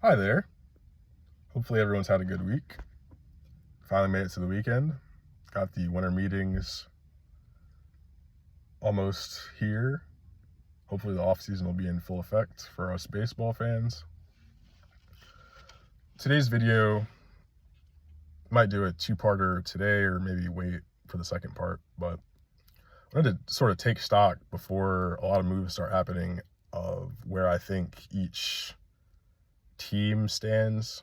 Hi there. Hopefully everyone's had a good week. Finally made it to the weekend. Got the winter meetings almost here. Hopefully the offseason will be in full effect for us baseball fans. Today's video, might do a two-parter today or maybe wait for the second part, but I wanted to sort of take stock before a lot of moves start happening of where I think each team stands.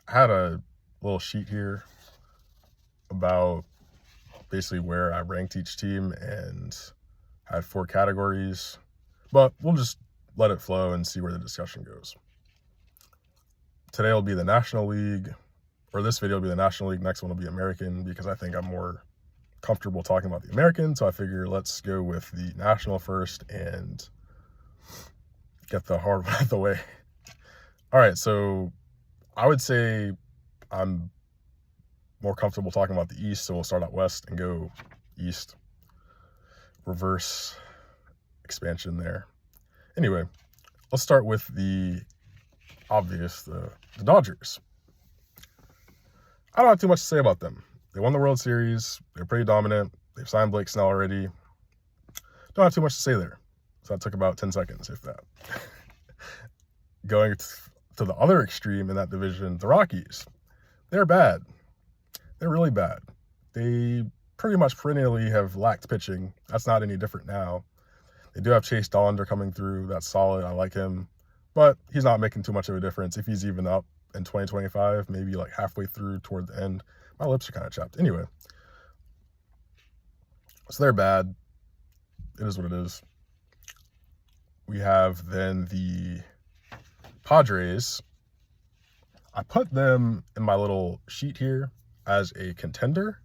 I had a little sheet here about basically where I ranked each team and had 4 categories, but we'll just let it flow and see where the discussion goes. Today will be the National League, or this video will be the National League, next one will be American, because I think I'm more comfortable talking about the American, so I figure let's go with the National first and get the hard one out of the way. All right, so I would say I'm more comfortable talking about the East, so we'll start out West and go East. Reverse expansion there. Anyway, let's start with the obvious, the Dodgers. I don't have too much to say about them. They won the World Series. They're pretty dominant. They've signed Blake Snell already. Don't have too much to say there. So that took about 10 seconds, if that. Going to the other extreme in that division, the Rockies. They're bad. They're really bad. They pretty much perennially have lacked pitching. That's not any different now. They do have Chase Dollander coming through. That's solid. I like him. But he's not making too much of a difference. If he's even up in 2025, maybe like halfway through toward the end. My lips are kind of chapped. Anyway. So they're bad. It is what it is. We have then the Padres. I put them in my little sheet here as a contender,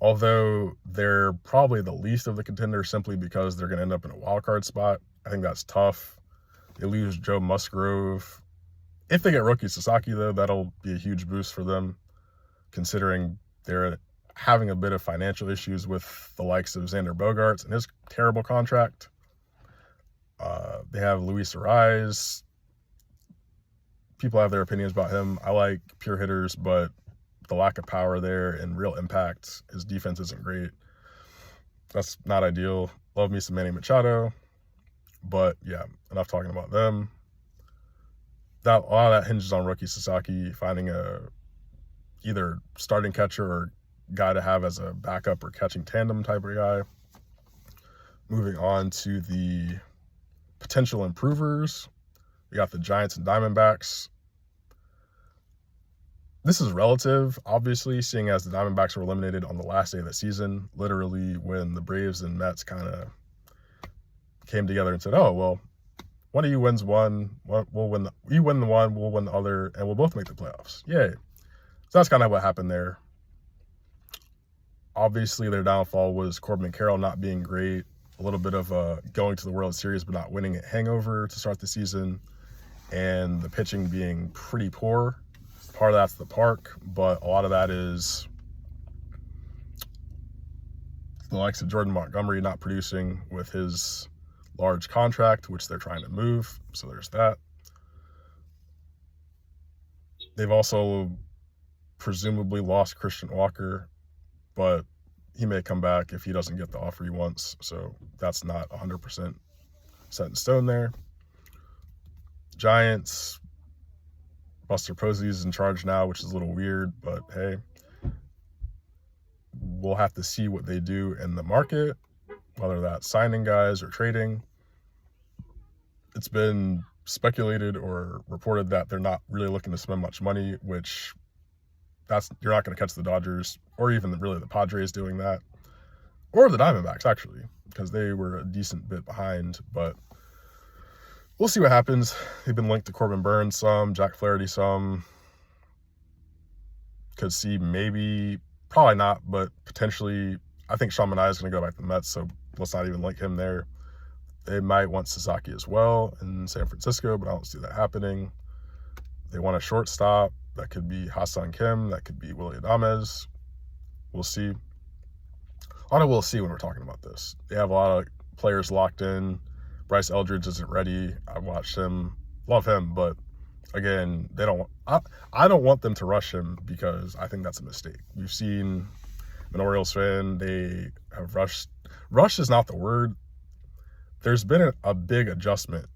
although they're probably the least of the contenders simply because they're going to end up in a wild card spot. I think that's tough. They lose Joe Musgrove. If they get rookie Sasaki, though, that'll be a huge boost for them, considering they're having a bit of financial issues with the likes of Xander Bogaerts and his terrible contract. They have Luis Ariz. People have their opinions about him. I like pure hitters, but the lack of power there and real impact, his defense isn't great. That's not ideal. Love me some Manny Machado. But yeah, enough talking about them. A lot of that hinges on rookie Sasaki finding a either starting catcher or guy to have as a backup or catching tandem type of guy. Moving on to the potential improvers. We got the Giants and Diamondbacks. This is relative, obviously, seeing as the Diamondbacks were eliminated on the last day of the season, literally when the Braves and Mets kind of came together and said, oh, well, one of you wins one, we'll win you win the one, we'll win the other, and we'll both make the playoffs. Yay. So that's kind of what happened there. Obviously, their downfall was Corbin and Carroll not being great, a little bit of going to the World Series but not winning it hangover to start the season, and the pitching being pretty poor. Part of that's the park, but a lot of that is the likes of Jordan Montgomery not producing with his large contract, which they're trying to move. So there's that. They've also presumably lost Christian Walker, but he may come back if he doesn't get the offer he wants. So that's not 100% set in stone there. Giants, Buster Posey's in charge now, which is a little weird, but hey, we'll have to see what they do in the market, whether that's signing guys or trading. It's been speculated or reported that they're not really looking to spend much money, which you're not going to catch the Dodgers or even really the Padres doing that, or the Diamondbacks actually, because they were a decent bit behind, but we'll see what happens. They've been linked to Corbin Burns some, Jack Flaherty some. Could see maybe, probably not, but potentially. I think Sean Manaea is going to go back to the Mets, so let's not even link him there. They might want Sasaki as well in San Francisco, but I don't see that happening. They want a shortstop. That could be Ha-Seong Kim. That could be Willy Adames. We'll see. A lot of we'll see when we're talking about this. They have a lot of players locked in. Bryce Eldridge isn't ready. I watched him. love him, but again, I don't want them to rush him because I think that's a mistake. We've seen an Orioles fan, they have rushed. Rush is not the word. There's been a big adjustment,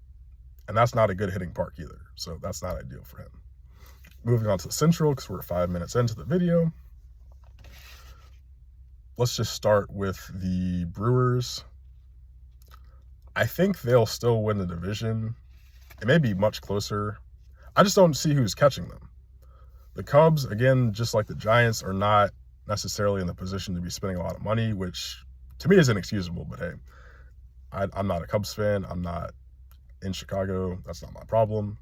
and that's not a good hitting park either. So that's not ideal for him. Moving on to the Central, because we're 5 minutes into the video. Let's just start with the Brewers. I think they'll still win the division. It may be much closer. I just don't see who's catching them. The Cubs, again, just like the Giants, are not necessarily in the position to be spending a lot of money, which to me is inexcusable, but hey, I'm not a Cubs fan. I'm not in Chicago. That's not my problem.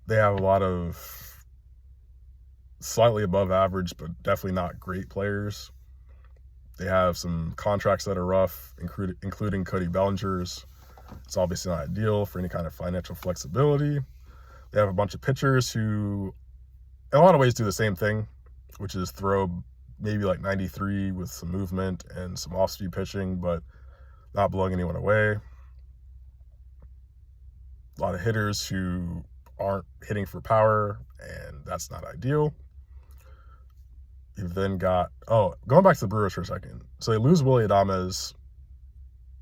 They have a lot of slightly above average, but definitely not great players. They have some contracts that are rough, including Cody Bellinger's. It's obviously not ideal for any kind of financial flexibility. They have a bunch of pitchers who, in a lot of ways, do the same thing, which is throw maybe like 93 with some movement and some off-speed pitching, but not blowing anyone away. A lot of hitters who aren't hitting for power, and that's not ideal. You've then got, going back to the Brewers for a second. So they lose Willy Adames.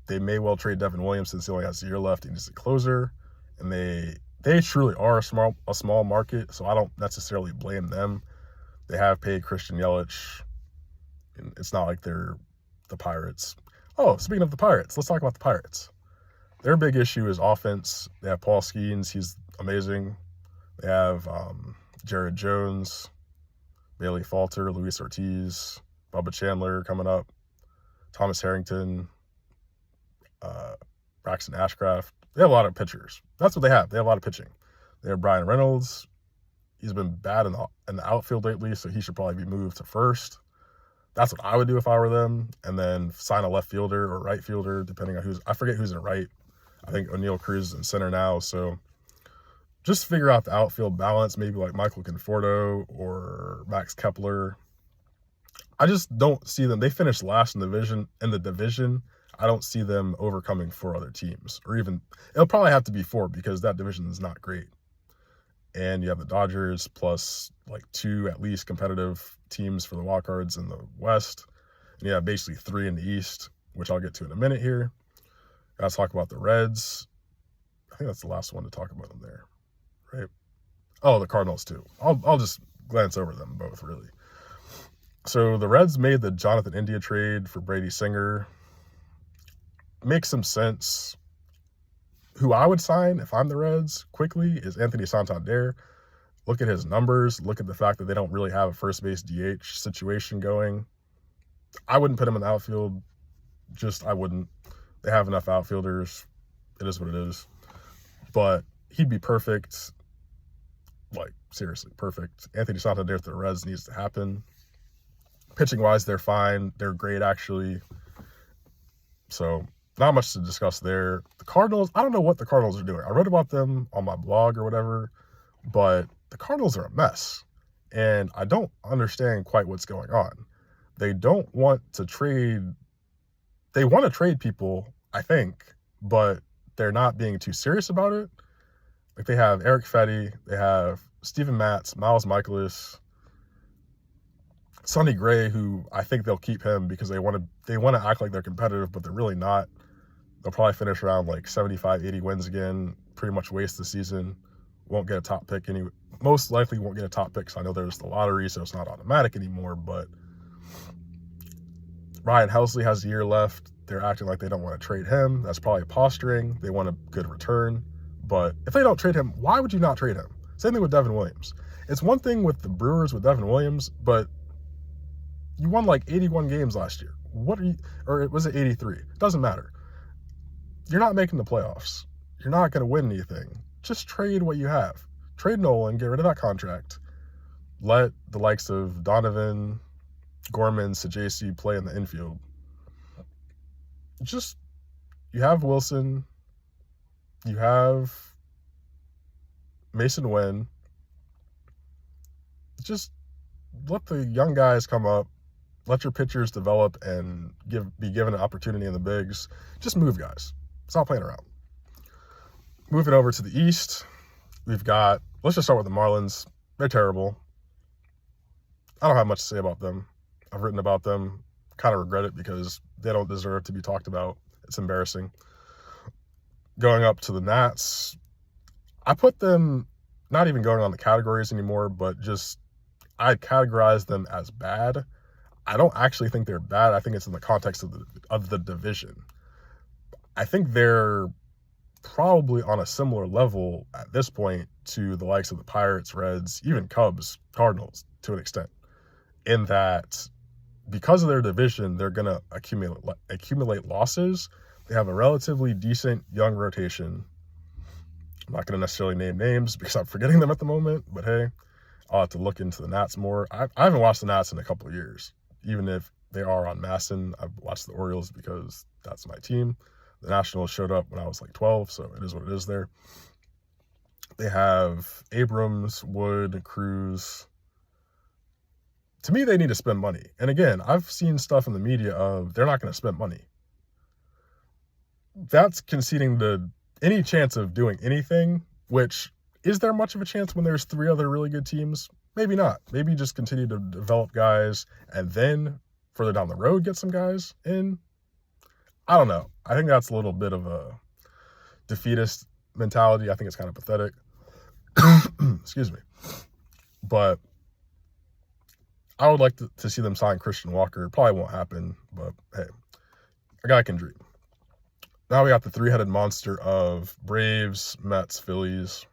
They may well trade Devin Williams since he only has a year left. He needs a closer. And they truly are a small market, so I don't necessarily blame them. They have paid Christian Yelich. And it's not like they're the Pirates. Oh, speaking of the Pirates, let's talk about the Pirates. Their big issue is offense. They have Paul Skeens. He's amazing. They have Jared Jones, Bailey Falter, Luis Ortiz, Bubba Chandler coming up, Thomas Harrington, Braxton Ashcraft. They have a lot of pitchers. That's what they have. They have a lot of pitching. They have Brian Reynolds. He's been bad in the outfield lately, so he should probably be moved to first. That's what I would do if I were them, and then sign a left fielder or right fielder, depending on I forget who's in right. I think O'Neal Cruz is in center now, so just figure out the outfield balance, maybe like Michael Conforto or Max Kepler. I just don't see them. They finished last in the division. I don't see them overcoming 4 other teams, or even it'll probably have to be 4 because that division is not great. And you have the Dodgers plus like 2 at least competitive teams for the wildcards in the West. And you have basically 3 in the East, which I'll get to in a minute here. Let's talk about the Reds. I think that's the last one to talk about them there, right? Oh, the Cardinals too. I'll just glance over them both really. So the Reds made the Jonathan India trade for Brady Singer. Makes some sense. Who I would sign if I'm the Reds quickly is Anthony Santander. Look at his numbers. Look at the fact that they don't really have a first base DH situation going. I wouldn't put him in the outfield. I wouldn't. They have enough outfielders. It is what it is. But he'd be perfect. Like, seriously, perfect. Anthony Santander to the Reds needs to happen. Pitching-wise, they're fine. They're great, actually. So, not much to discuss there. The Cardinals, I don't know what the Cardinals are doing. I wrote about them on my blog or whatever, but the Cardinals are a mess. And I don't understand quite what's going on. They don't want to trade. They want to trade people, I think, but they're not being too serious about it. Like, they have Eric Fetty, they have Steven Matz, Miles Michaelis, Sonny Gray, who I think they'll keep him because they want to act like they're competitive, but they're really not. They'll probably finish around like 75, 80 wins again, pretty much waste the season. Won't get a top pick anyway. Most likely won't get a top pick, so I know there's the lottery, so it's not automatic anymore, but Ryan Helsley has a year left. They're acting like they don't want to trade him. That's probably posturing. They want a good return. But if they don't trade him, why would you not trade him? Same thing with Devin Williams. It's one thing with the Brewers with Devin Williams, but you won like 81 games last year. Or was it 83? It doesn't matter. You're not making the playoffs. You're not going to win anything. Just trade what you have. Trade Nolan, get rid of that contract. Let the likes of Donovan, Gorman, Sajaci play in the infield. You have Wilson. You have Mason Wynn. Just let the young guys come up. Let your pitchers develop and be given an opportunity in the bigs. Just move guys. Stop playing around. Moving over to the East, let's just start with the Marlins. They're terrible. I don't have much to say about them. I've written about them. Kind of regret it because they don't deserve to be talked about. It's embarrassing. Going up to the Nats, I put them not even going on the categories anymore, but just I'd categorize them as bad. I don't actually think they're bad. I think it's in the context of the division. I think they're probably on a similar level at this point to the likes of the Pirates, Reds, even Cubs, Cardinals to an extent, in that because of their division, they're going to accumulate losses. They have a relatively decent young rotation. I'm not going to necessarily name names because I'm forgetting them at the moment, but hey, I'll have to look into the Nats more. I haven't watched the Nats in a couple of years, even if they are on Masson. I've watched the Orioles because that's my team. The Nationals showed up when I was like 12, so it is what it is there. They have Abrams, Wood, Cruz. To me, they need to spend money. And again, I've seen stuff in the media of they're not going to spend money. That's conceding to any chance of doing anything, which is there much of a chance when there's 3 other really good teams? Maybe not. Maybe just continue to develop guys and then further down the road get some guys in. I don't know. I think that's a little bit of a defeatist mentality. I think it's kind of pathetic. Excuse me. But I would like to see them sign Christian Walker. It probably won't happen, but hey, a guy can dream. Now we got the 3-headed monster of Braves, Mets, Phillies.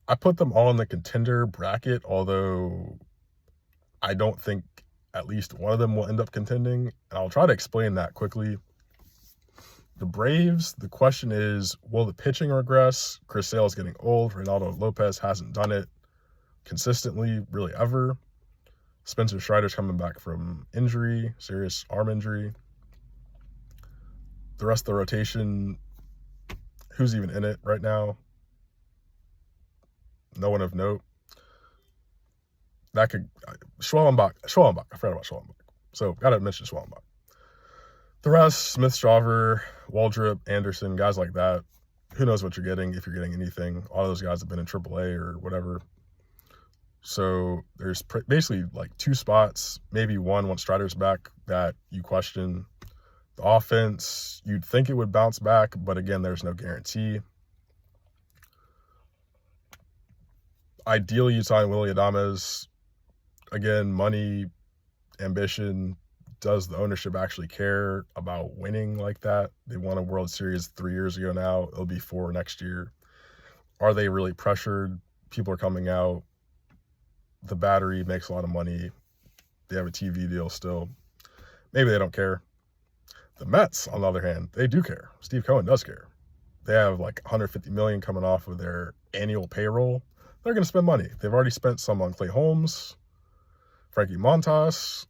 I put them all in the contender bracket, although I don't think at least one of them will end up contending. And I'll try to explain that quickly. The Braves, the question is, will the pitching regress? Chris Sale is getting old. Reynaldo Lopez hasn't done it consistently, really ever. Spencer Strider's coming back from injury, serious arm injury. The rest of the rotation, who's even in it right now? No one of note. Schwellenbach. I forgot about Schwellenbach. So, gotta mention Schwellenbach. The rest, Smith, Strauver, Waldrop, Anderson, guys like that. Who knows what you're getting, if you're getting anything. All of those guys have been in AAA or whatever. So, there's basically like 2 spots, maybe one once Strider's back, that you question. The offense, you'd think it would bounce back, but again, there's no guarantee. Ideally, you sign Willy Adames. Again, money, ambition. Does the ownership actually care about winning like that? They won a World Series 3 years ago now. It'll be 4 next year. Are they really pressured? People are coming out. The Battery makes a lot of money. They have a TV deal still. Maybe they don't care. The Mets, on the other hand, they do care. Steve Cohen does care. They have like $150 million coming off of their annual payroll. They're going to spend money. They've already spent some on Clay Holmes, Frankie Montas.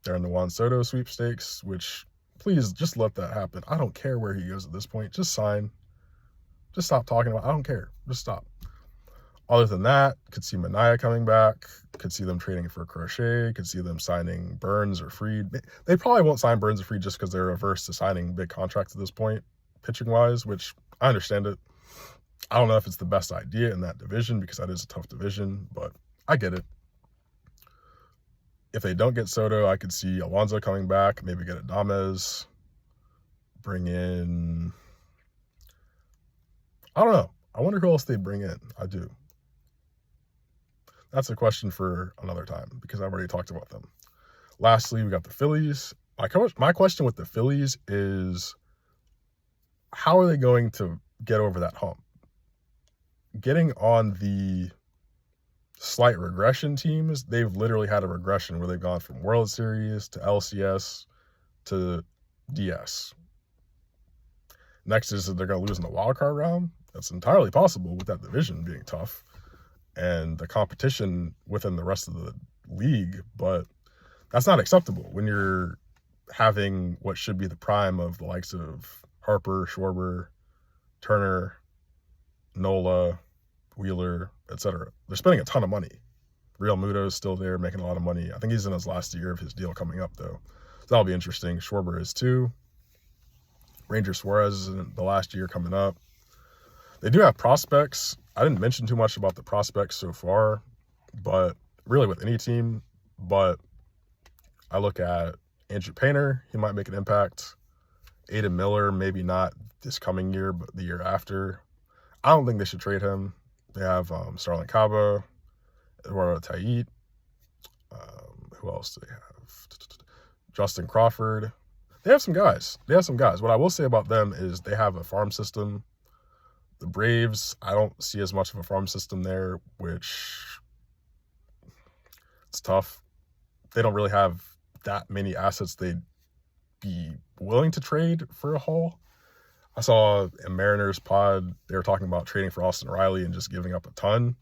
They're in the Juan Soto sweepstakes, which, please, just let that happen. I don't care where he goes at this point. Just sign. Just stop talking about it. I don't care. Just stop. Other than that, could see Manaea coming back. Could see them trading for Crochet. Could see them signing Burns or Fried. They probably won't sign Burns or Fried just because they're averse to signing big contracts at this point, pitching-wise, which I understand it. I don't know if it's the best idea in that division because that is a tough division, but I get it. If they don't get Soto, I could see Alonso coming back, maybe get Adames, bring in... I don't know. I wonder who else they'd bring in. I do. That's a question for another time because I've already talked about them. Lastly, we got the Phillies. My question with the Phillies is, how are they going to get over that hump? Getting on the slight regression teams, they've literally had a regression where they've gone from World Series to LCS to DS. Next is that they're going to lose in the wild card round. That's entirely possible with that division being tough and the competition within the rest of the league, but that's not acceptable when you're having what should be the prime of the likes of Harper, Schwarber, Turner, Nola, Wheeler, etc. They're spending a ton of money. Real Muto is still there, making a lot of money. I think he's in his last year of his deal coming up, though. So that'll be interesting. Schwarber is too. Ranger Suarez is in the last year coming up. They do have prospects. I didn't mention too much about the prospects so far, but really with any team. But I look at Andrew Painter. He might make an impact. Aiden Miller, maybe not this coming year, but the year after. I don't think they should trade him. They have Starlin Caba, Eduardo Tait. Who else do they have? Justin Crawford. They have some guys. What I will say about them is they have a farm system. The Braves, I don't see as much of a farm system there, which it's tough. They don't really have that many assets they'd be willing to trade for a haul. I saw a Mariners pod, they were talking about trading for Austin Riley and just giving up a ton,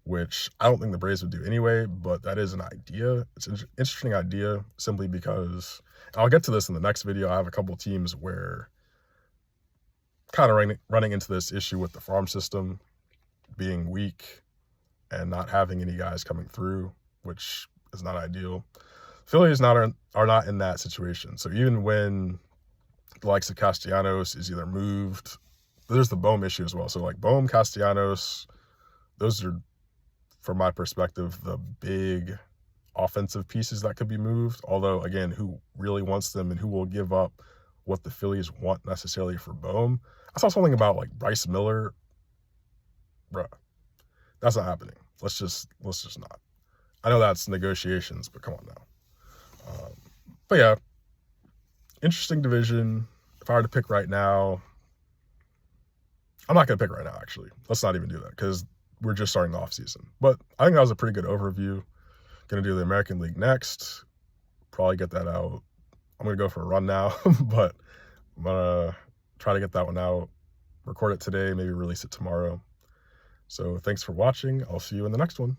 which I don't think the Braves would do anyway, but that is an idea. It's an interesting idea simply because, and I'll get to this in the next video, I have a couple of teams where kind of running into this issue with the farm system being weak and not having any guys coming through, which is not ideal. Phillies are not in that situation. So even when the likes of Castellanos is either moved, there's the Bohm issue as well. So like Bohm, Castellanos, those are, from my perspective, the big offensive pieces that could be moved. Although, again, who really wants them and who will give up what the Phillies want necessarily for Bohm? I saw something about like Bryce Miller. Bruh, that's not happening. Let's just not. I know that's negotiations, but come on now. But yeah, interesting division. If I were to pick right now, I'm not going to pick right now, actually. Let's not even do that because we're just starting the offseason. But I think that was a pretty good overview. Going to do the American League next. Probably get that out. I'm going to go for a run now, but I'm going to try to get that one out. Record it today, maybe release it tomorrow. So thanks for watching. I'll see you in the next one.